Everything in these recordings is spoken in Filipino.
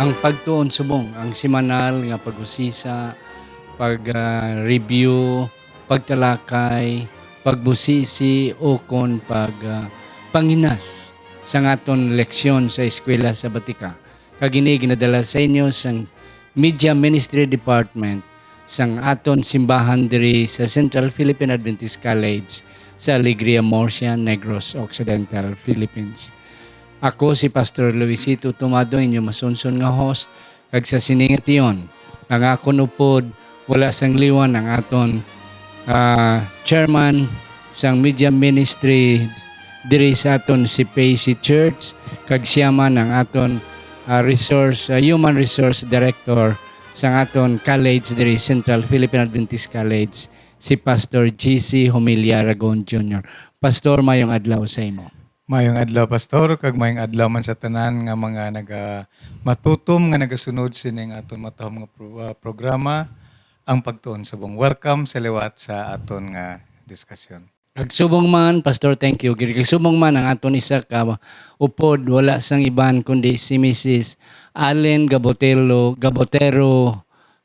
Ang pagtuon subong, ang semanal nga pag-usisa, pag-review, pagtalakay, pagbusisi o kon panginas sa aton leksyon sa eskwela sa Batika. Kagini ginadala sa inyo sang Media Ministry Department sang aton simbahan diri sa Central Philippine Adventist College sa Alegria Murcia, Negros Occidental, Philippines. Ako si Pastor Luisito Tumado, inyo masunson nga host, kag sa siningat iyon, ang akon upod, wala sang liwan ang aton chairman sang Media Ministry diri sa aton si Pacey Church, kag siya man ang aton Human Resource Director sang aton college diri Central Philippine Adventist College, si Pastor GC Humilia Aragon Jr. Pastor, mayong adlaw sa imo. Mayong adlaw, Pastor, kag mayong adlaw man sa tanan nga mga matutom nga nagasunod sining aton matahom nga programa, ang pagtuon subong. Welcome sa liwat sa aton nga diskusyon. Kagsubong man, Pastor, thank you. Kagsubong man ang aton isa ka upod, wala sang iban kundi si Mrs. Allen Gabotero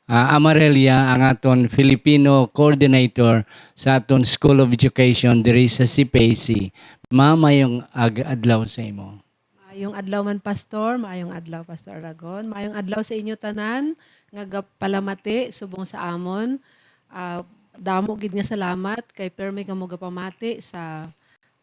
Amarelia, ang aton Filipino coordinator sa aton School of Education diri sa CPAC. Mayong adlaw sa imo. Maayong adlaw man, Pastor. Maayong adlaw, Pastor Aragon. Maayong adlaw sa inyo tanan nga palamati subong sa amon. Damo gid nga salamat kay permi nga mo gapamati sa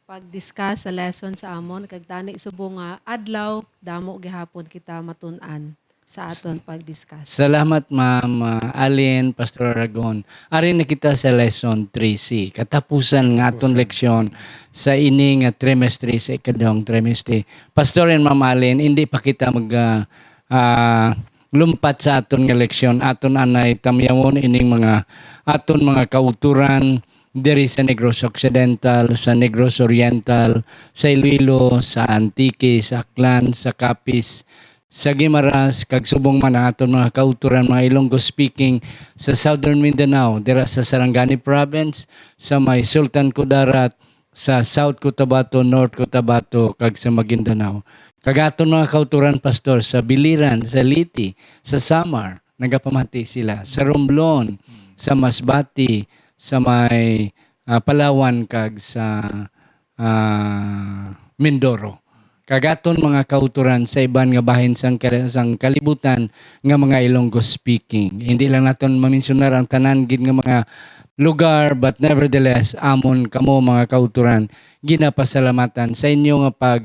pag-discuss sa lesson sa amon kag tani subong nga adlaw damo gihapon kita matun-an sa aton pag-discuss. Salamat, Ma'am Allen, Pastor Aragon. Ari na kita sa lesson 3C. Katapusan ng aton leksyon sa ini nga trimestre, sa ikadong trimestre. Pastor and Ma'am Allen, hindi pa kita lumpat sa aton nga leksyon. Aton anay tamyawon ining mga aton mga kauturan diri sa Negros Occidental, sa Negros Oriental, sa Iloilo, sa Antique, sa Aklan, sa Capiz, sa Guimaras, kag subong man ang aton mga kauturan, mga Ilonggo speaking sa Southern Mindanao, dira sa Sarangani Province, sa may Sultan Kudarat, sa South Cotabato, North Cotabato, kag sa Maguindanao. Kag aton mga kauturan, Pastor, sa Biliran, sa Liti, sa Samar, nagapamati sila, sa Romblon, sa Masbati, sa may Palawan, kag sa Mindoro. Kagaton mga kauturan sa iban nga bahin sang kalibutan nga mga Ilonggo speaking. Hindi lang naton mamensionar ang tanan gid nga mga lugar, but nevertheless amon kamo mga kauturan ginapasalamatan sa inyo nga pag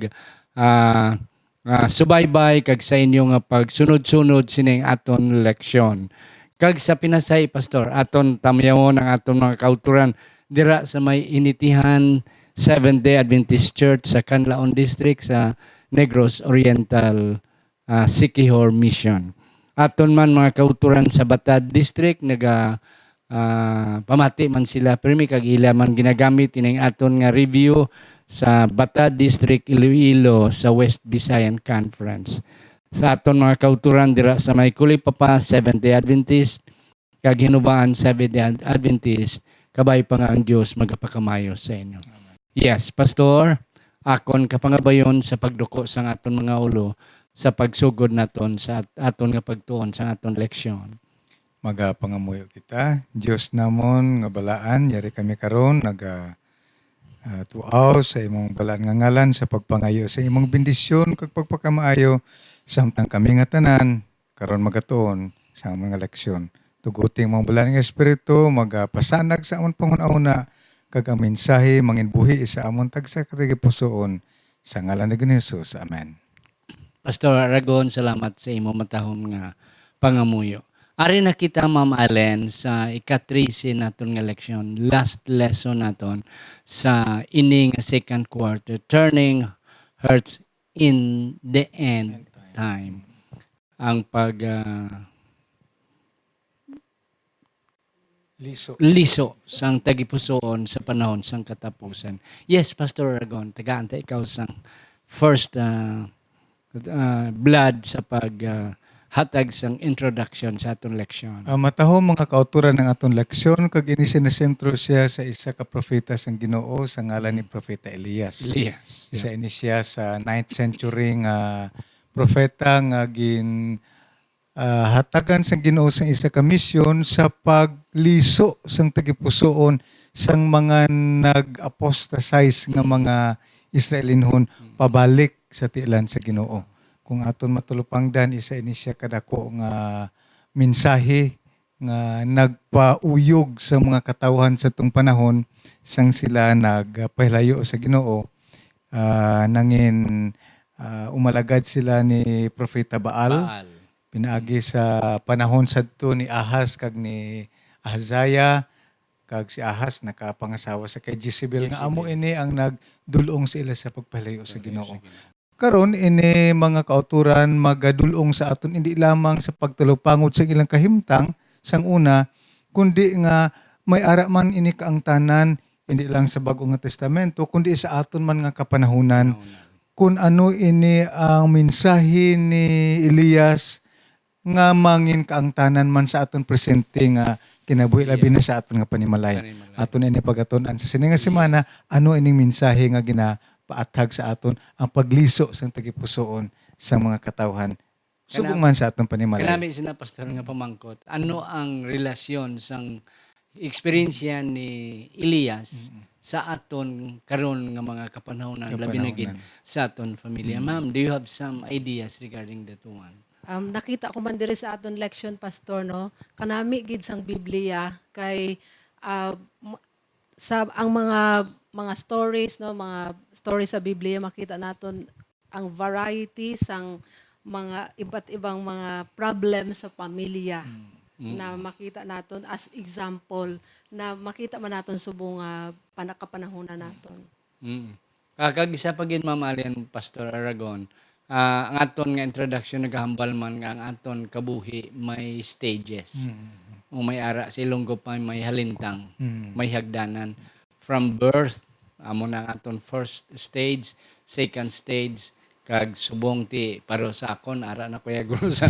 subaybay kag sa inyo nga pagsunod-sunod sining aton leksyon. Kag sa pinasay, Pastor, aton tamyawon ang aton mga kauturan dira sa may initihan Seventh-day Adventist Church sa Canlaon District sa Negros Oriental Siquijor Mission. Aton man mga kauturan sa Batad District, pamati man sila, permi kag ila man ginagamit ining aton nga review sa Batad District Iloilo sa West Visayan Conference. Sa aton mga kauturan dira sa may Kulipapa Seventh-day Adventist, kag Hinubaan Seventh-day Adventist, kabay pa nga ang Diyos magapakamayo sa inyo. Yes, Pastor, akon kapangabayon sa pagduko sa aton mga ulo sa pagsugod naton sa aton nga pagtuon sa aton leksyon. Magapangamuyo kita. Dios namon nga balaan, yari kami karon tuaw sa imong balaan nga ngalan sa pagpangayo sa imong bendisyon kag pagpakamaayo samtang kami nga tanan karon magatuon sa among nga leksyon. Tuguting mong balaan nga espiritu magapasanag sa amon panghuna-una kag ang mensahe manginbuhi sa amon tagsa katigipusoon sa ngalan ni Jesus. Amen. Pastor Aragon, salamat sa imo matahom nga pangamuyo. Ari na kita, Ma'am Allen, sa ika-13 naton nga leksyon, last lesson naton sa ining second quarter, turning hearts in the end time. Ang liso sang tagipusoon sa panahon sang katapusan. Yes, Pastor Aragon, tagaan ta ikaw sang first blood sa hatag sang introduction sa aton leksyon. Matahom mga kauturan ng aton leksyon kag ini sinesentro siya sa isa ka propeta sang Ginoo sa ngalan ni Propeta Elias. Yes. Isa ini siya sa 9th century nga propeta nga hatagan sang Ginoo sang isa ka misyon sa pagliso sang tagipusoon sang mga nag-apostatize nga mga Israelinhon pabalik sa tiilan sa Ginoo. Kung aton matulupangdan, isa ini siya kadako nga mensahe nga nagpauyog sa mga katawhan sa itong panahon sang sila nagpahilayo sa Ginoo. Nangin umalagad sila ni Propeta Baal. Pinaagi sa panahon sadto ni Ahaz kag ni Ahaziah, kag si Ahaz nakapangasawa sa kay Jezebel nga amo ini ang nagdulong sa ila sa pagpahilayo sa Ginoo. Karon ini mga kauturan magadulong sa aton hindi lamang sa pagtulupangod sa ilang kahimtang sang una, kundi nga may ara man ini kaang tanan hindi lang sa Bagong nga Testamento kundi sa aton man nga kapanahunan. Kung ano ini ang mensahe ni Elias nga mangin kaang tanan man sa aton presente nga kinabuhi labi na sa aton nga panimalay. Aton ini pagatunan sa sini nga semana ano ining mensahe nga ginapaathag sa aton ang pagliso sang tagipusoon sa mga katawhan subong man sa aton panimalay. Kanami sina pastor nga pamangkot. Ano ang relasyon sang eksperyensya ni Elias sa aton karon nga mga kapanahonan labi na gid sa aton pamilya? Ma'am, do you have some ideas regarding that one? Nakita ko man diri sa aton lection, pastor, no, kanami gid sang Biblia kay sa ang mga stories, no, mga stories sa Biblia makita naton ang variety sang mga iba't ibang mga problem sa pamilya na makita naton as example na makita man naton subong panakapanahonan naton. Kag isa pa gid Ma'am Allen, Pastor Aragon, ang aton nga introduction nagahambal man nga ang aton kabuhi may stages. O may ara sa Ilonggo pa may halintang, may hagdanan from birth amo na ang aton first stage, second stage kag subong ti paro sa akon ara na kuya guro sa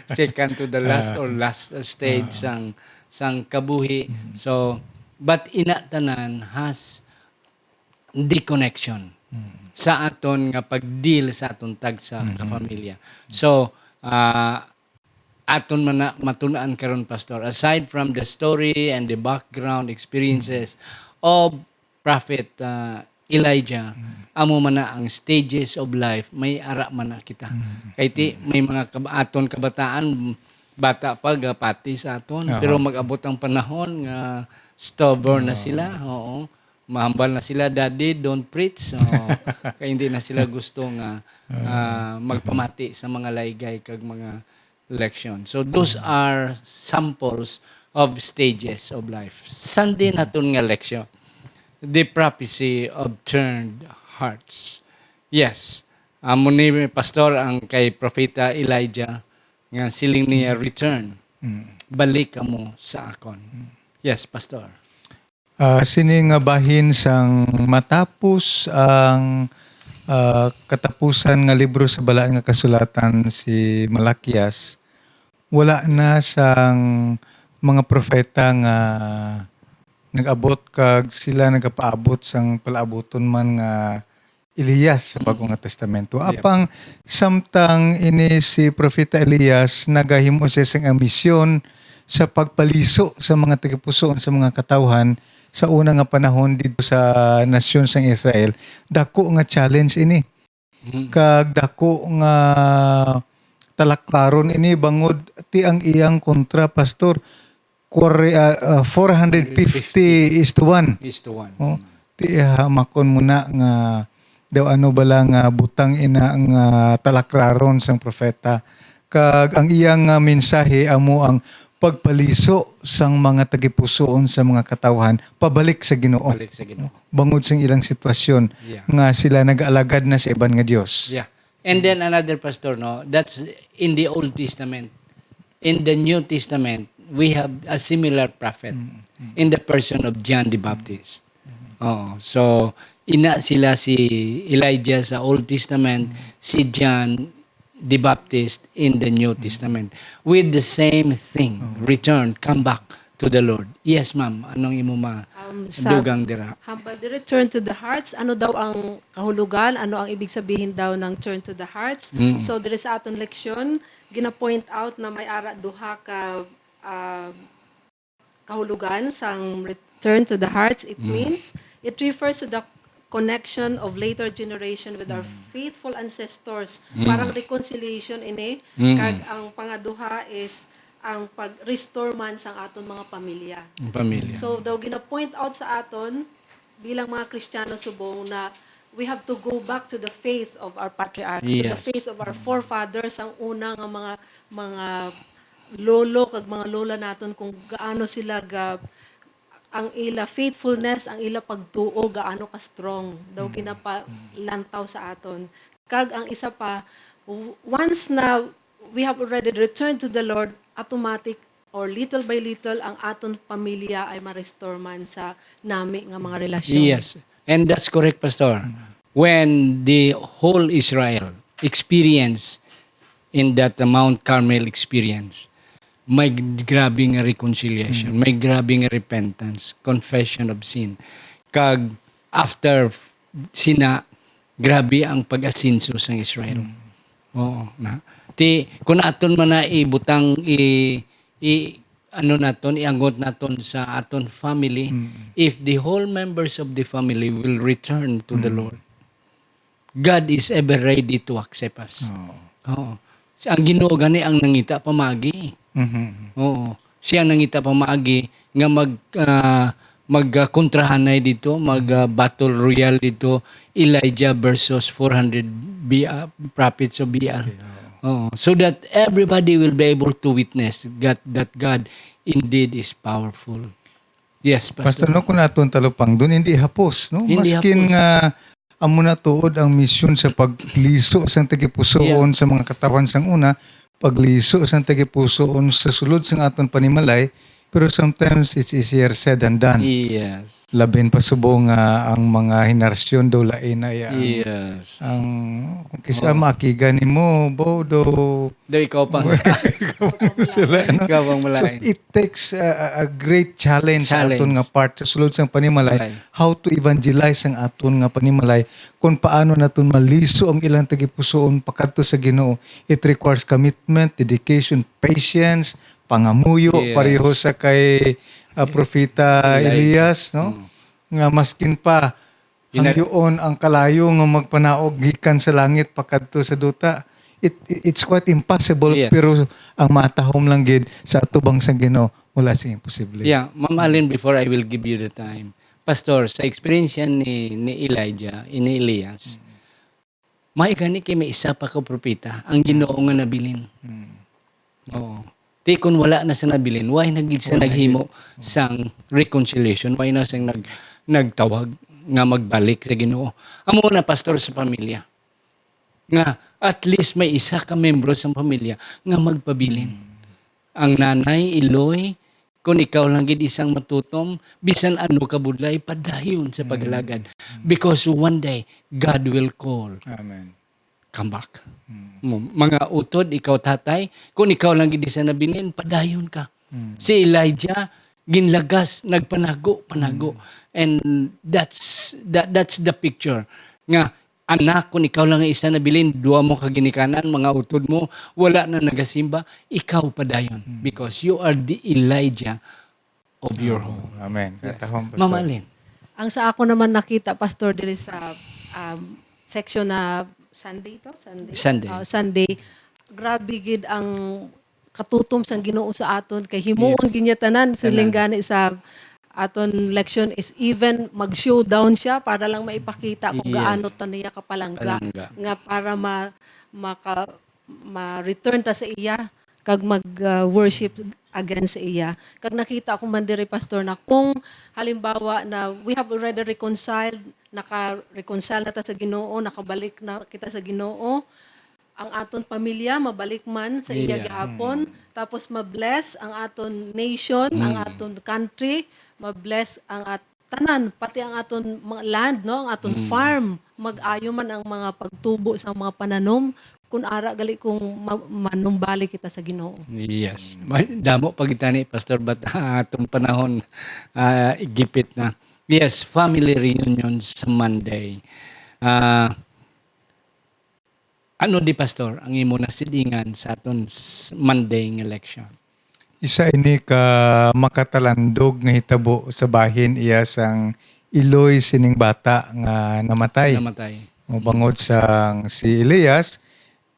second to the last or last stage sang kabuhi. So but ina tanan has connection sa aton nga pagdeal sa aton tagsa kapamilya. So aton man matun-an karon, pastor, aside from the story and the background experiences of Prophet Elijah, amo man na ang stages of life may ara man na kita. Kay ti may mga aton kabataan bata pa gapati sa aton pero mag-abot ang panahon nga stubborn na sila. Oo. Mahambal na sila, daddy, don't preach. Kaya hindi na sila gusto nga magpamati sa mga laygay kag mga leksyon. So those are samples of stages of life. Sunday naton nga leksyon. The prophecy of turned hearts. Yes. Amo ni pastor ang kay Propeta Elijah nga siling niya return. Balik kamo sa akon. Yes, pastor. Sini nga bahin sang matapos ang katapusan nga libro sa balaan nga kasulatan si Malakias, wala na sang mga propeta nga nag-abot kag sila nagapaabot sang palaaboton man nga Elias sa Bagong nga Testamento. Apang samtang ini si Propeta Elias nagahimo siya sang ambisyon sa pagpaliso sa mga tagipusoon sa mga katawhan sa una nga panahon dito sa nasyon sang Israel. Dako nga challenge ini. Kag dako nga talaklaron ini bangod ti ang iyang kontra, pastor. 450 is to 1. Is to 1. Oh, ti hamakon muna nga daw ano bala nga butang ina ang talaklaron sang propeta. Kag ang iyang mensahe amo ang pagpaliso sang mga tagipusoon sa mga katawhan pabalik sa Ginoo. Balik sa Ginoo. Bangod sang ilang sitwasyon nga sila nag-alagad na sa iban nga Dios. Yeah. And then another, pastor, no, that's in the Old Testament. In the New Testament, we have a similar prophet in the person of John the Baptist. So ina sila si Elijah sa Old Testament, si John the Baptist in the New Testament with the same thing. Return, come back to the Lord. Yes, ma'am. Anong imo Sa dugang dira? Hambal di return to the hearts, ano daw ang kahulugan, ano ang ibig sabihin daw ng turn to the hearts. So diri sa aton leksyon, gina-point out na may ara duha ka kahulugan sang return to the hearts. It means, it refers to the connection of later generation with our faithful ancestors. Parang reconciliation ini. Kag ang pangaduha is ang pag-restore man sang aton mga pamilya. Ang pamilya. So, daw gina-point out sa aton, bilang mga Kristiyano subong na we have to go back to the faith of our patriarchs, to the Yes. faith of our forefathers, ang una nga mga lolo kag mga lola naton kung gaano sila ang ila faithfulness, ang ila pagtuo gaano ka strong. Daw ginapalantaw sa aton. Kag ang isa pa, once na we have already returned to the Lord, automatic or little by little ang aton pamilya ay ma-restore man sa nami nga mga relasyon. Yes. And that's correct, Pastor. When the whole Israel experience in that Mount Carmel experience, may grabe nga reconciliation, may grabe nga repentance, confession of sin. Kag after sina, grabe ang pag-asinso sa Israel. Oo. Na. Kung aton man na ibutang ianggot naton sa aton family, if the whole members of the family will return to the Lord, God is ever ready to accept us. Oo. Ang Ginoo gani ang nangita pamagi. Oo. Siya nangita pamagi nga magkontrahanay dito, battle royale dito, Elijah versus 400 prophets of Baal. Oh, so that everybody will be able to witness that God indeed is powerful. Yes, Pastor, Pastor. no, kung naton talupang doon, hindi hapos. No? Hindi Maskin hapos. nga amo na tuod ang misyon sa pagliso sang tagipusoon sa mga katawan sang una, pagliso sang tagipusoon sa sulod sang aton panimalay, pero sometimes it's easier said than done. Yes. Labin pa subong nga ang mga henerasyon daw lain ay Yes. ang kung kisa makigan nimo bodo Do ikaw pang sila, no? ikaw pang So malain. it takes a great challenge sa aton nga part sa sulod sang panimalay, Right. how to evangelize ang aton nga panimalay, kung paano naton maliso ang ilang tagipusoon pakadto sa Ginoo. It requires commitment, dedication, patience, pangamuyo, Yes. pareho sa kay Propeta Elias, no? Nga maskin pa hangyoon ang kalayo nga magpanaog gikan sa langit pakadto sa duta. It's quite impossible, Yes. pero ang matahom lang gid sa atubang sa Ginoo, wala sing imposible. Yeah, Ma'am Allen, before I will give you the time. Pastor, sa experience yan ni Elijah, ni Elias, may gani kay may isa pa ka propeta, ang Ginoo nga nabilin. Oo. Di kung wala na sa nabilin, why nagid sa naghimo sang reconciliation, why na sang nagtawag nga magbalik sa Ginoo. Amo na pastor sa pamilya. Nga at least may isa ka membro sa pamilya nga magpabilin. Ang nanay, Iloy, kung ikaw lang gid isang matutom, bisan ano ka budlay, padayon sa pagalagad. Because one day, God will call. Amen. Come back. Mga utod, ikaw tatay, kung ikaw lang gid sa nabilin, padayon ka. Si Elijah, ginlagas, panago. And that's the picture. Nga, anak, kung ikaw lang isa nabilin, duwa mo kaginikanan, mga utod mo, wala na nagasimba, ikaw padayon. Because you are the Elijah of your home. Amen. Katahom, Pastor. Ma'am Allen. Ang sa ako naman nakita, Pastor, diri sa section na Sunday to? Sunday. Sunday. Grabe gid ang katutom sang Ginoo sa aton kay himuon ginyatanan siling gani sa aton lection is even mag-showdown siya para lang maipakita kung Yes. gaano ta niya kapalangga Palangga. nga para ma-return ta sa iya kag mag-worship again sa iya. Kag nakita ko man diri pastor na kung halimbawa na we have already reconciled, naka-reconcile na ta sa Ginoo, nakabalik na kita sa Ginoo, ang aton pamilya mabalik man sa iya gihapon, tapos ma-bless ang aton nation, ang aton country, ma-bless ang tanan, pati ang aton mga land, no, ang aton farm, mag-ayo man ang mga pagtubo sa mga pananom, kun ara gali kung manumbalik kita sa Ginoo. Yes. Damo pagitani Pastor but atong panahon igipit na. Yes, family reunion sa Monday. Ano di Pastor ang imo nasidingan sa aton Monday ng election? Isa ini ka makatalandog nga hitabo sa bahin iya sang iloy sining bata nga namatay. Namatay. Mabangod sang si Elias,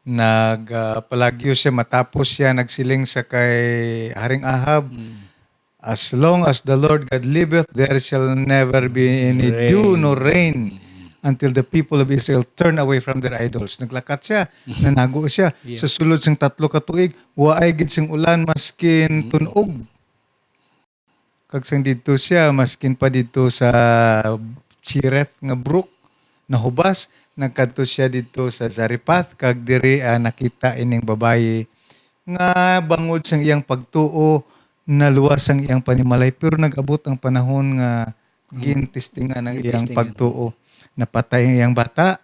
nagpalagyo siya matapos siya nagsiling sa kay Haring Ahab. As long as the Lord God liveth, there shall never be any dew nor rain until the people of Israel turn away from their idols. Naglakat siya, nanago siya. Yeah. Sa sulod sing 3 ka tuig, waay gid sing ulan maskin tunog. Kag sang dito siya, maskin pa dito sa Chireth nga brook, nahubas, nagkadto siya dito sa Zarephath, kag diri nakita ining babayi nga bangod sang iyang pagtuo, naluwas ang iyang panimalay, pero nag-abot ang panahon nga gintistingan ang iyang Gintistingan. pagtuo. Napatay ang iyang bata,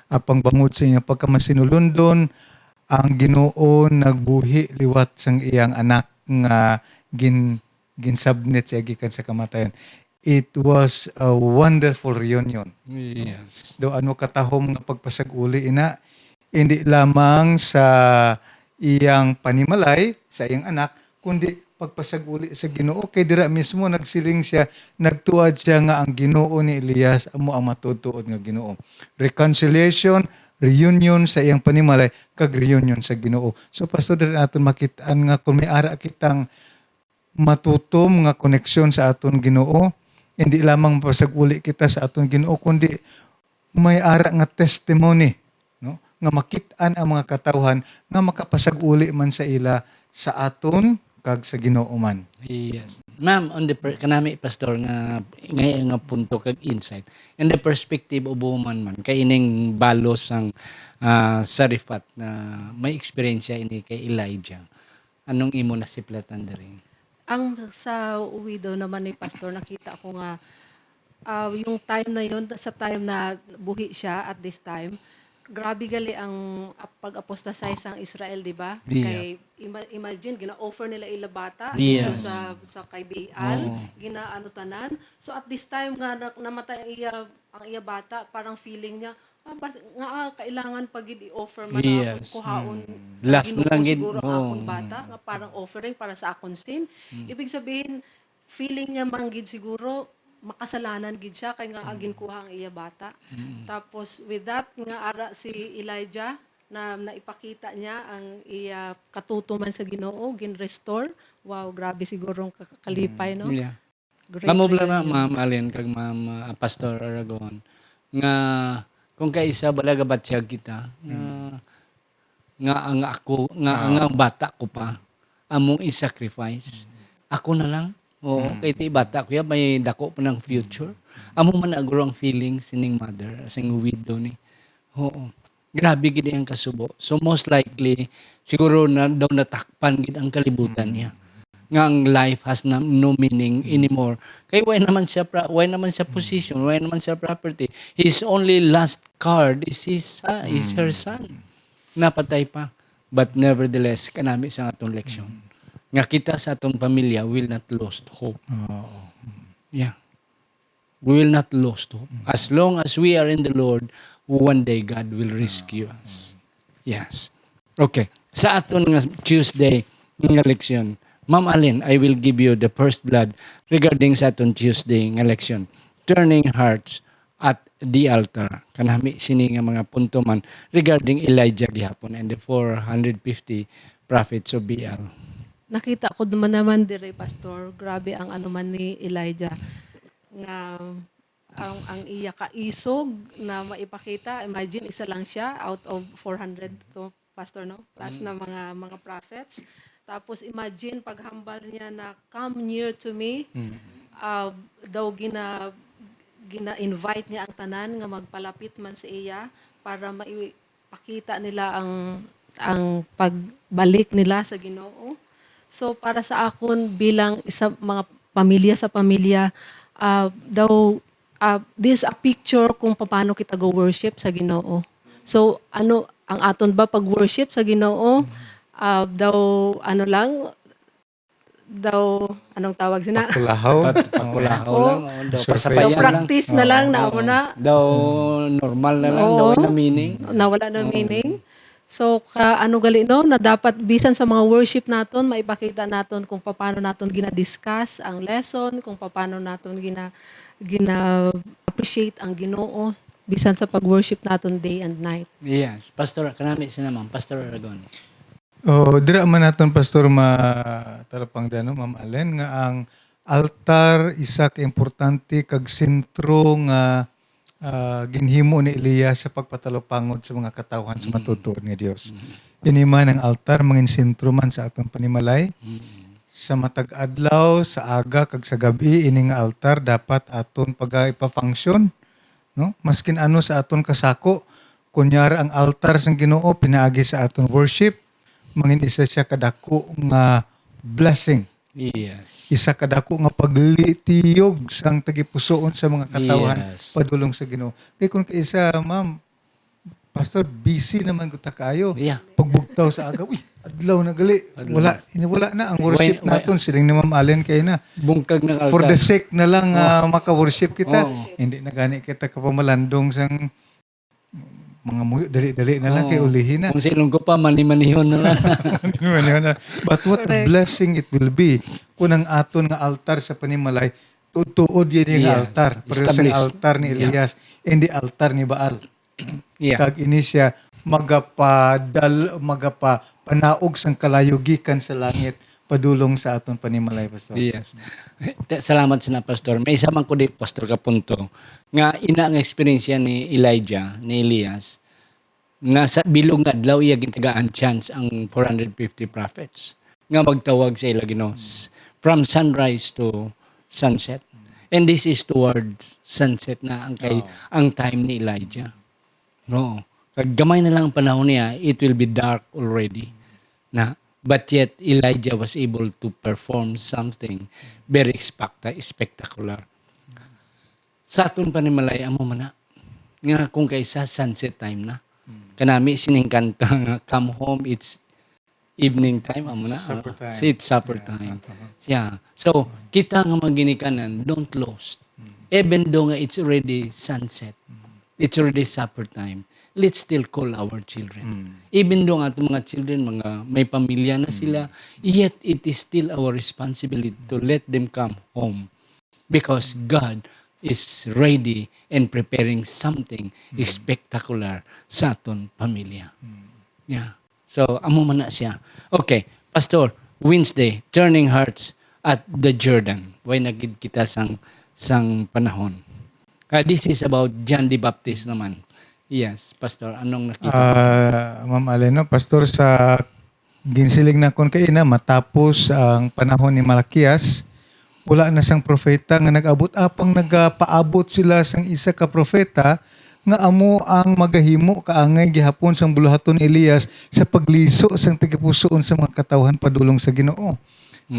apang bangod sa iyang pagkamasinulundon, ang Ginoo nagbuhi liwat sang iyang anak nga ginsubmit siya gikan sa kamatayon. It was a wonderful reunion. Yes. Do ano katahom nga pagpasag-uli ina, hindi lamang sa iyang panimalay, sa iyang anak, kundi pagpasag-uli sa Ginoo. Kay dira mismo nagsiling siya, nagtuad siya nga ang Ginoo ni Elias amo ang matutuod nga Ginoo. Reconciliation, reunion sa iyang panimalay, kag reunion sa Ginoo. So pastor, diri aton makitaan nga kung may ara kitang matutom nga koneksyon sa aton Ginoo, hindi lamang mapasag-uli kita sa aton Ginoo, kundi may ara nga testimony, no? Nga makitaan ang mga katawhan nga makapasag-uli man sa ila sa aton kag sa Ginoo man. Yes. Ma'am, on the kanami pastor nga nga punto kag insight. In the perspective of woman man kay ining balos ang Sarifat na may experience ini kay Elijah. Anong imo nasiplatan diri? Ang sa widow naman ni pastor, nakita ko nga yung time na yun, sa time na buhi siya at this time, grabe gali ang pag-apostatize ang Israel, di ba? Yeah. Kay imagine gina-offer nila ila bata Yes. dito sa kay Baal, ginaano tanan. So at this time nga namatay ang iya bata, parang feeling niya kailangan pag i-offer man Yes. ako kuhaon Last na lang gid. siguro ang akong bata nga parang offering para sa akong sin. Ibig sabihin feeling niya manggid siguro makasalanan gid siya kay nga agin kuha ang iya bata. Tapos with that nga ara si Elijah na naipakita niya ang iya katutuman sa Ginoo, gin-restore. Wow, grabe siguro kalipay, no? Yeah. Great Kamo na reunion. Ma'am Alin kag Ma'am Pastor Aragon nga kung kaisa balaga batyag kita nga ang ako nga ang bata ko pa among i-sacrifice. Ako na lang. Oo, kay ti bata ko ya may dako pa ng future. Amo man aguro ang feelings sining mother, sing widow ni. Oo. Grabe gid ang kasubo. So most likely siguro na daw natakpan gid ang kalibutan niya. Nga ang life has no meaning anymore. Kay why naman siya position, why naman siya property. His only last card is her son. Napatay pa. But nevertheless, kanami sa atong leksyon. Nga kita sa atong pamilya will not lost hope. Yeah. We will not lost hope. As long as we are in the Lord, one day God will rescue us. Yes. Okay. Sa aton nga Tuesday nga leksyon, Ma'am Alin, I will give you the first blood regarding sa aton Tuesday nga leksyon. Turning hearts at the altar. Kanami sini nga mga punto man regarding Elijah gihapon and the 450 prophets of Baal. Nakita ko naman dire pastor, grabe ang ano man ni Elijah nga ang iya kaisog na maipakita. Imagine isa lang siya out of 400 to pastor, no? Plus na mga prophets. Tapos imagine paghambal niya na come near to me. Daw gina-invite niya ang tanan nga magpalapit man sa iya para maipakita nila ang pagbalik nila sa Ginoo. So para sa akon bilang isa mga pamilya sa pamilya, this is a picture kung paano kita go worship sa Ginoo. So ang aton ba pag-worship sa Ginoo daw ano lang daw anong tawag sina Kulahaw. Pakulahaw Oo. lang. Daw Surface. pasabayan lang. practice na lang na amo na Daw normal na lang. Oo. Daw na meaning. nawala na meaning. So, ano gali no, na dapat bisan sa mga worship naton, maipakita naton kung paano naton gina-discuss ang lesson, kung paano naton gina-appreciate ang Ginoo, bisan sa pag-worship naton day and night. Yes. Pastor, kanami sinamang. Pastor Aragon. Dira man naton pastor matarapang dano Ma'am Allen nga ang altar isa ka importante kag sentro nga ginhimo ni Elias sa pagpatalopangod sa mga katawhan sa matutuod nga Dios. Ini man ang altar mangin sentro man sa atong panimalay. Sa matag adlaw, sa aga kag sa gabi ini nga altar dapat aton ipa-function, no? Maskin ano sa aton kasako, kunyari ang altar sang Ginoo pinaagi sa aton worship, mangin isa siya kadako nga blessing. Yes. Isa kadako nga paglitiyog sang tagipusoon sa mga katawhan Yes. padulong sa Ginoo. Kay kun kaisa ma'am pastor busy naman gud ta kaayo. Yeah. Pagbugtaw sa aga, uy, adlaw na gali. Wala na ang worship naton siling ni Ma'am Allen kay na. Bungkag ng altar. For the sake na lang maka-worship kita. Oh. Hindi na gani kita kapamalandong sang mga muyo dali-dali na lang kay ulihin na. Kung silong ko pa, mani-manihon na lang. But what a blessing it will be kung ang aton nga altar sa panimalay tutuod yun yung Yes. altar. Pero sa Established. altar ni Elias, hindi altar ni Baal. Yeah. Kag ini siya panaog sang kalayo gikan sa langit padulong sa aton panimalay pastor. Yes. Salamat sa Pastor. May isa man ko di, Pastor, ka punto. Nga ina ang experience ni Elijah, ni Elias, nga sa bilog nga adlaw iya gintagaan chance ang 450 prophets. Nga magtawag sa ila Ginoo from sunrise to sunset. And this is towards sunset na ang time ni Elijah. No. Kag gamay na lang ang panahon niya, it will be dark already. But yet, Elijah was able to perform something very spectacular. Sa aton panimalay, amo man na. Nga kung kaysa sunset time na. Kanami siningkanta nga, come home, it's evening time, amo na. Supper time. It's supper time. Yeah. So, kita nga maginikanan, don't lost. Even though nga it's already sunset, it's already supper time, let's still call our children. Even though nga itong mga children, may pamilya na sila, yet it is still our responsibility to let them come home. Because God is ready and preparing something spectacular sa aton pamilya. Yeah. So, amo man na siya. Okay, Pastor, Wednesday, Turning Hearts at the Jordan. Why nagid kita sang panahon. This is about John the Baptist naman. Yes, Pastor, anong nakita? Ma'am Allen, no? Pastor, sa ginsiling na kon kay na matapos ang panahon ni Malakias, wala na sang propeta nga nag-abot apang nagapaabot sila sang isa ka propeta nga amo ang magahimo kaangay gihapon sang buluhaton ni Elias sa pagliso sang tagipusoon sa mga katawhan padulong sa Ginoo.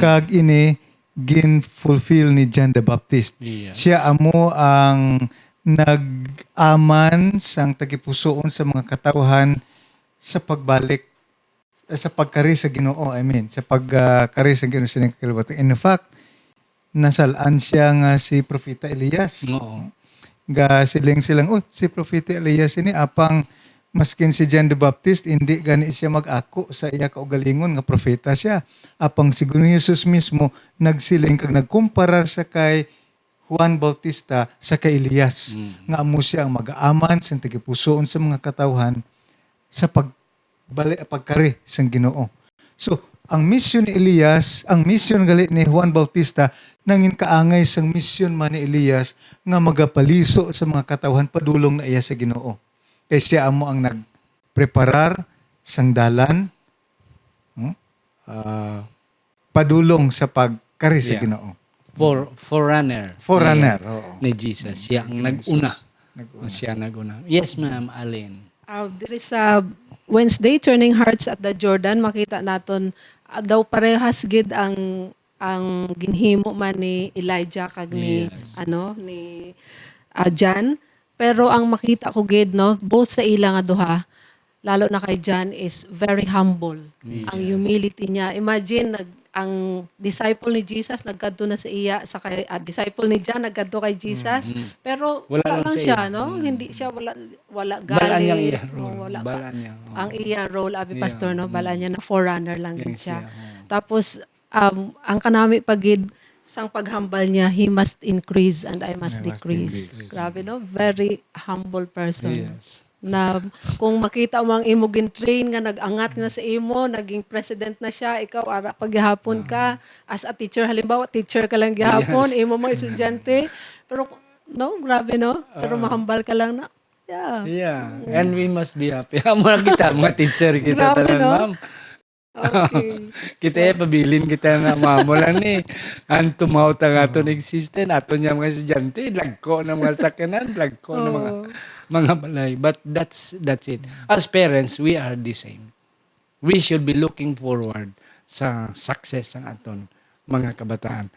Kag ini gin-fulfill ni John the Baptist. Yeah. Siya amo ang nag-aman sang tagipusoon sa mga katawhan sa pagbalik sa pagkari sa Ginoo. Sa pagkari sa Ginoo sining kakilabot. In fact, nasalaan siya nga si Propeta Elias. Oo. Ga silang, si Propeta Elias ini apang maskin si John the Baptist, hindi gani siya mag-ako sa iya kaugalingon nga propeta siya. Apang si Jesus mismo nagsiling kag nagkumpara sa kay Juan Bautista sa kay Elias. Nga amo siya ang mag-aaman sa tagipusoon sa mga katawhan sa pagkari sang Ginoo. So, ang mission ni Elias, ang mission gali ni Juan Bautista, nangin kaangay sang mission man ni Elias nga magapaliso sa mga katawhan padulong na iya sa Ginoo. Kay siya amo ang nagpreparar sang dalan padulong sa pagkari sa Yeah. Ginoo. Forerunner. Forerunner, Ni- oo. Ni Jesus. Siya ang nag-una. Siya nag-una. Yes, Ma'am Allen. Diri sa Wednesday, Turning Hearts at the Jordan, makita naton daw parehas gid ang ginhimo man ni Elijah kag ni ni John. Pero ang makita ko gid no, both sa ila nga duha lalo na kay John, is very humble. Ang humility niya. Imagine, ang disciple ni Jesus nagkadto na sa iya, sa kay, disciple ni John nagkadto kay Jesus, pero Wala wala lang lang sa siya, iya. no? Hindi siya, wala Balaan niyang galit, iya role. wala Balaan niya. Oh. ang iya role, abi pastor, no? Balaan niya na forerunner lang din Yan siya. siya, Tapos, ang kanami pagid, sang paghambal niya, he must increase and I must decrease. Grabe, no? Very humble person. Yes. Na kung makita mo ang imo gin-train nga nag-angat na sa imo, naging president na siya, ikaw ara paghihapon ka as a teacher, halimbawa teacher ka lang gihapon, imo mga estudyante, pero no, grabe no, pero mahambal ka lang na, yeah. Yeah. And we must be happy. Muna kita, mga teacher kita Grabe, tanan, no? ma'am. Okay. Kita pabilin kita nga mamulan ni. Ang tumaw ta nga ito existen. Ato niya mga estudyante, lagko ng mga sakyanan, lagko ng mga balay. But that's it. As parents, we are the same. We should be looking forward sa success ng aton mga kabataan.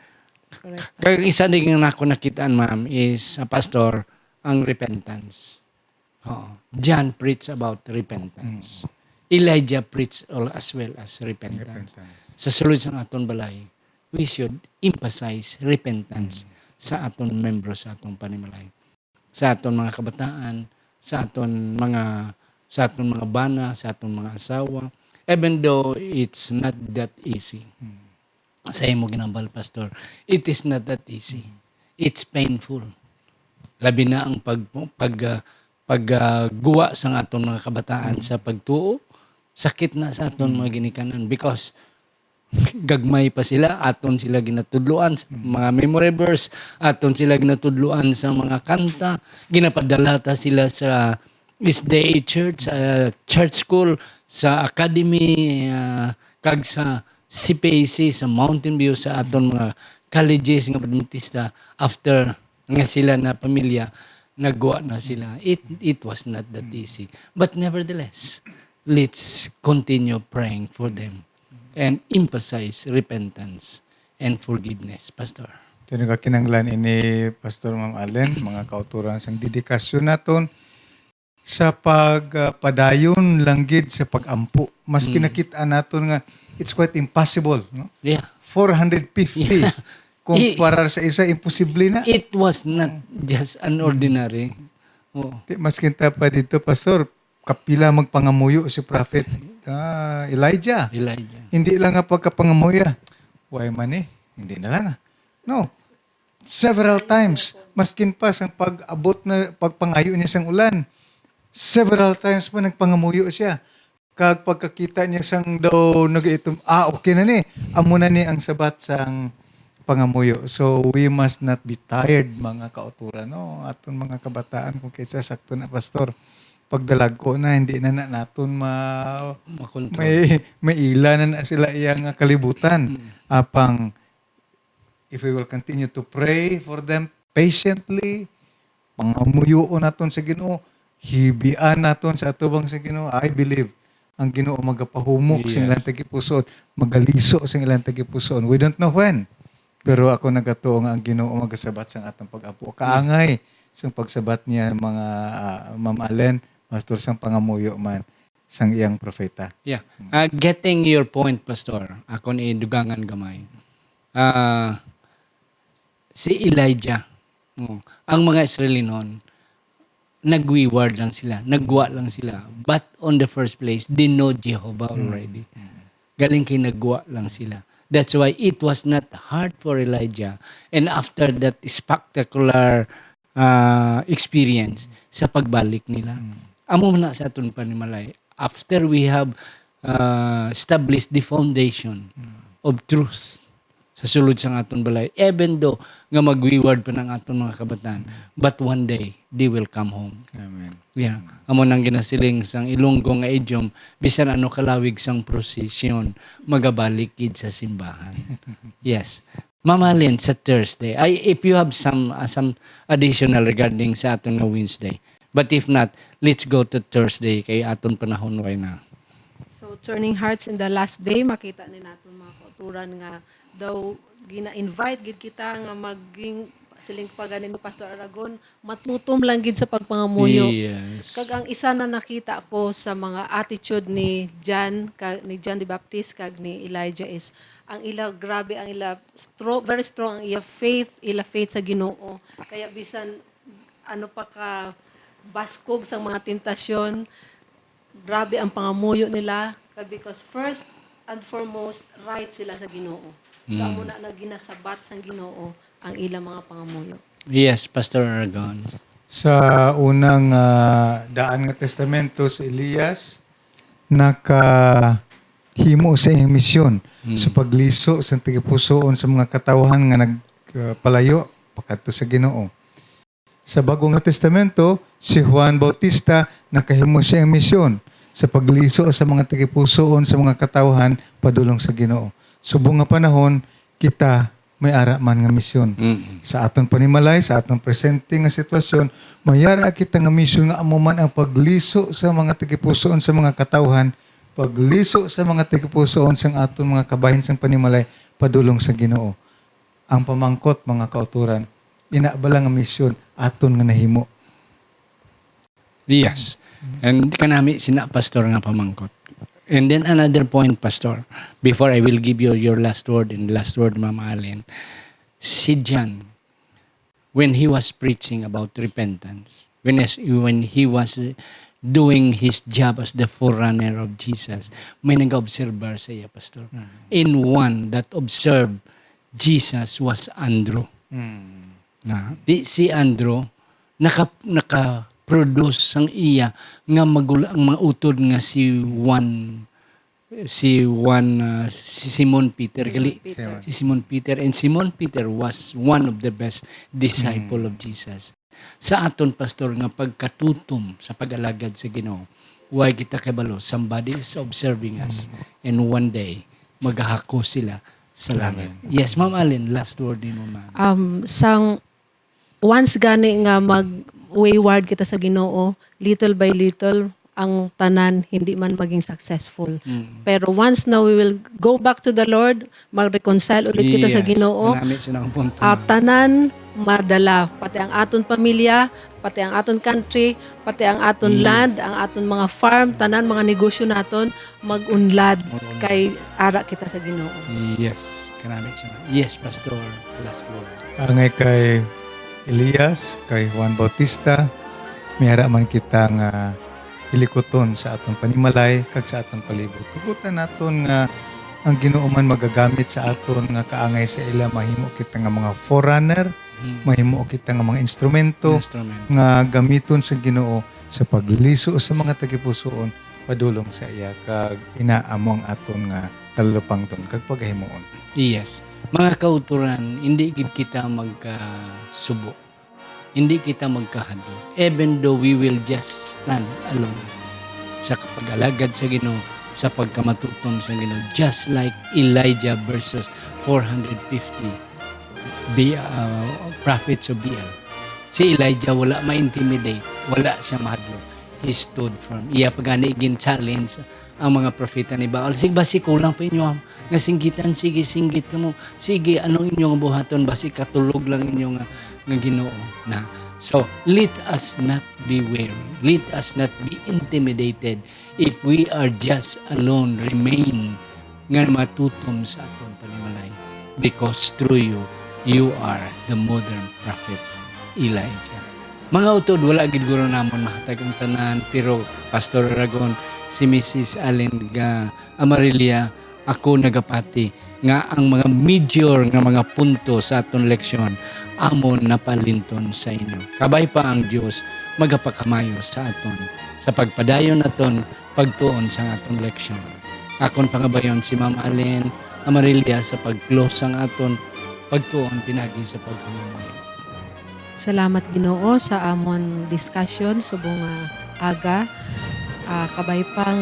Correct. Kaya isa din nga ako nakitaan, ma'am, is pastor, ang repentance. John preached about repentance. Elijah preached as well as repentance. Sa sulod sa aton balay, we should emphasize repentance sa aton membro sa aton panimalay. Sa aton mga kabataan, sa aton mga bana, sa aton mga asawa, even though it's not that easy. Sa imo ginambal, pastor, it is not that easy. It's painful. Labi na ang pagguwa sa aton mga kabataan sa pagtuo, sakit na sa aton mga ginikanan because gagmay pa sila, aton sila ginatudluan sa mga memory verse, aton sila ginatudluan sa mga kanta, ginapadala ta sila sa SDA Church, sa church school, sa academy, kag sa CPAC, sa Mountain View, sa aton mga colleges nga Adventista, after nga sila na pamilya, nagwa na sila. It was not that easy. But nevertheless, let's continue praying for them and emphasize repentance and forgiveness, Pastor. Ito nga kinanglan ini Pastor Ma'am Allen, mga kauturan sang dedikasyon naton sa pagpadayon langgid sa pagampo. Mas kinakita naton nga it's quite impossible, no? Yeah. 450 kumpara sa isa imposible na. It was not just an ordinary. Oh. Mas kinta pa dito Pastor, kapila magpangamuyo si Prophet Elijah. Hindi lang nga pagkapangamuya. Why man hindi na lang. No. Several times. Maskin pa sa pag-abot na pagpangayo niya sang ulan. Several times pa nagpangamuyo siya. Kag pagkakita niya sang daw nag-itom, okay na ni. Amo na ni ang sabat sang pangamuyo. So we must not be tired mga kauturan, no? Aton mga kabataan kung kaysa sakto na pastor. Pagdalag ko na hindi na naton Makontrol. may ila na sila iyang kalibutan. Apang if we will continue to pray for them patiently, pangamuyoon naton sa Ginoo, hibian naton sa atubang sa Ginoo, I believe ang Ginoo magapahumok sa ilang tagipuson, magaliso sa ilang tagipuson. We don't know when. Pero ako nagatuo nga ang Ginoo magasabat sa atong pag-apo. Kaangay sa pagsabat niya mga Ma'am Allen, Pastor, sang pangamuyo man sang iyang propeta. Yeah. Getting your point, Pastor, ako ni dugangan gamay. Si Elijah, ang mga Israeli noon, nagwiward lang sila, nagwa lang sila. But on the first place, they know Jehovah already. Galing kay nagwa lang sila. That's why it was not hard for Elijah. And after that spectacular experience sa pagbalik nila, amo na sa aton panimalay. After we have established the foundation of truth sa sulod sa aton balay, even though nga magwiward pa ng aton mga kabataan, but one day they will come home. Amen. Yeah. Amo nang ginasiling sang Ilonggo nga idiom, bisan ano kalawig sang prosesyon, magabalik gid sa simbahan. Yes. Mama Lynn, sa Thursday, if you have some additional regarding sa aton nga Wednesday. But if not, let's go to Thursday kay aton panahon way na. So, turning hearts in the last day, makita ni natin mga kauturan nga daw gina-invite gid kita nga maging siling pa ganin mo Pastor Aragon, matutom lang gid sa pagpangamuyo. Yes. Kag ang isa na nakita ko sa mga attitude ni John the Baptist kag ni Elijah is ang ila grabe ang ila very strong ang ila faith sa Ginoo. Kaya bisan ano pa ka baskog sa mga tentasyon, grabe ang pangamuyo nila because first and foremost right sila sa Ginoo. So amo na ginasabat sang Ginoo ang ilang mga pangamuyo. Yes, Pastor Aragon. Sa unang daan nga testamento si Elias nakahimo sa iyang misyon sa pagliso sa tigipusoon sa mga katawhan nga nagpalayo pakadto sa Ginoo. Sa Bagong Testamento, si Juan Bautista nakahimo sa iyang misyon sa pagliso sa mga tigipusoon sa mga katawhan padulong sa Ginoo. Subong nga panahon kita may ara man nga misyon. Sa aton panimalay, sa aton presente nga sitwasyon, mayara kita nga misyon nga amo man ang pagliso sa mga tigipusoon sa mga katawhan, pagliso sa mga tigipusoon sa aton mga kabahin sang panimalay padulong sa Ginoo. Ang pamangkot mga kauturan, inabala nga misyon aton nga nahimo. Yes. And kanami sina Pastor nga pamangkot. And then another point, Pastor, before I will give you your last word and last word, Mama Allen. Si John, when he was preaching about repentance, when he was doing his job as the forerunner of Jesus, may nag-observer sa iya, Pastor. In one that observed Jesus was Andrew. Si Andrew, naka-produce sang iya nga ang mga utod nga si Simon Peter. Si Simon Peter. And Simon Peter was one of the best disciple of Jesus. Sa aton, Pastor, nga pagkatutom sa pag-alagad sa Ginoo, why kita kabalo, somebody is observing us and one day, maghahako sila sa langit. Yes, Ma'am Allen, last word din mo, ma'am. Once gani nga mag-wayward kita sa Ginoo, little by little, ang tanan hindi man maging successful. Pero once na we will go back to the Lord, mag-reconcile ulit kita sa Ginoo, Marami silang punto. tanan madala, pati ang aton pamilya, pati ang aton country, pati ang aton land, ang aton mga farm, tanan mga negosyo naton mag-unlad kay ara kita sa Ginoo. Yes, marami sila. Yes, Pastor, last word. Angay kay Elias, kay Juan Bautista, mayara man kita nga hilikoton sa atong panimalay kag sa atong palibot. Tugutan naton nga ang Ginoo man magagamit sa aton nga kaangay sa ila, mahimo kita nga mga forerunner, mahimo kita nga mga instrumento nga gamiton sa Ginoo sa pagliso sa mga tagipusoon padulong sa iya kag inaamo ang aton nga kalupangton kag pagahimuon. Yes. Mga kauturan, hindi gid kita magkasubo. Hindi kita magkahadlok. Even though we will just stand alone sa pag-alagad sa Ginoo, sa pagkamatutom sa Ginoo, just like Elijah versus 450 prophets of Baal. Si Elijah wala ma-intimidate, wala siya mahadlok. He stood firm. Iya pagani gin-challenge ang mga propeta ni Baal. Sige, basi kulang pa inyo nga singgitan, sige, singgit ka mo. Sige, anong inyong buhaton, basi katulog lang inyo nga Ginoo na. So, let us not be weary. Let us not be intimidated if we are just alone, remain nga matutom sa atong panimalay. Because through you, you are the modern prophet Elijah. Mga utod, wala gid guro namon mahatag ang tanan, pero Pastor Aragon, si Mrs. Allen Amarilia, ako nagapati nga ang mga major nga mga punto sa aton leksyon amon napalinton sa inyo. Kabay pa ang Dios magapakamayo sa aton sa pagpadayon aton pagtuon sa aton leksyon. Akon pangabayon si Ma'am Allen Amarilia sa pag-close ang aton pagtuon pinagi sa pagpamayo. Salamat Ginoo sa amon discussion subong aga. Kabay pang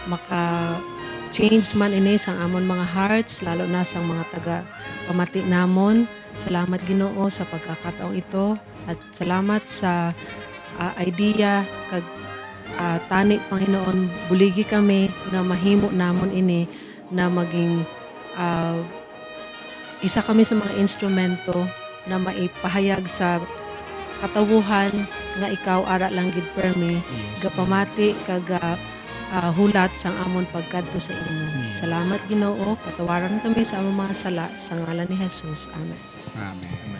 maka-change man ini sang amon mga hearts, lalo na sang mga taga pamati namon. Salamat Ginoo sa pagkakataong ito at salamat sa idea kag tani Panginoon, buligi kami na mahimo namon ini na maging isa kami sa mga instrumento na maipahayag sa katawuhan nga ikaw ara lang gid permi gapamati kag hulat sang amon pagkadto sa imo. Salamat Ginoo, patawaran kami sa among mga sala sa ngalan ni Jesus. Amen. Amen.